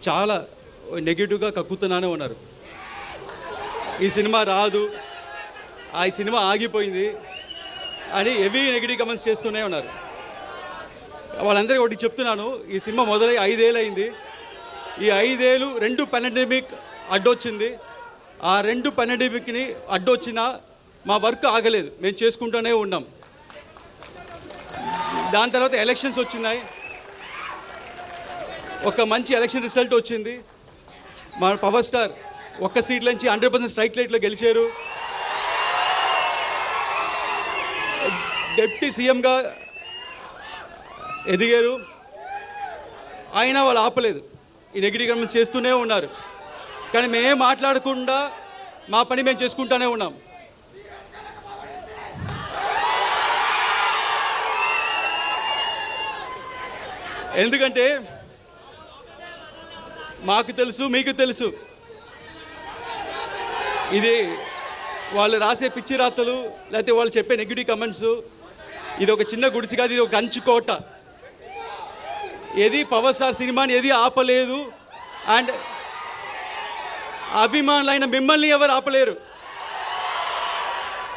చాలా నెగిటివ్గా కక్కుతున్నానే ఉన్నారు. ఈ సినిమా రాదు, ఈ సినిమా ఆగిపోయింది అని హెవీ నెగిటివ్ కమెంట్స్ చేస్తూనే ఉన్నారు. వాళ్ళందరికీ ఒకటి చెప్తున్నాను, ఈ సినిమా మొదలై 5 ఏళ్ళు అయింది. ఈ 5 ఏళ్ళు 2 పాండమిక్ అడ్డొచ్చింది. ఆ 2 పాండమిక్ని అడ్డొచ్చినా మా వర్క్ ఆగలేదు, మేము చేసుకుంటూనే ఉన్నాం. దాని తర్వాత ఎలక్షన్స్ వచ్చినాయి, ఒక మంచి ఎలక్షన్ రిజల్ట్ వచ్చింది. మా పవర్ స్టార్ ఒక్క సీట్ నుంచి 100% స్ట్రైక్ రేట్లో గెలిచారు. డిప్యూటీ సీఎంగా ఎదిగారు. అయినా వాళ్ళు ఆపలేదు, ఈ నెగిటివ్ కమెంట్స్ చేస్తూనే ఉన్నారు. కానీ మేమేం మాట్లాడకుండా మా పని మేము చేసుకుంటూనే ఉన్నాం. ఎందుకంటే మాకు తెలుసు, మీకు తెలుసు, ఇది వాళ్ళు రాసే పిచ్చి రాతలు లేకపోతే వాళ్ళు చెప్పే నెగిటివ్ కమెంట్స్, ఇది ఒక చిన్న గుడిసి కాదు, ఇది ఒక కంచుకోట. ఏది పవర్ స్టార్ సినిమాని ఏది ఆపలేదు. అండ్ అభిమానులైన మిమ్మల్ని ఎవరు ఆపలేరు.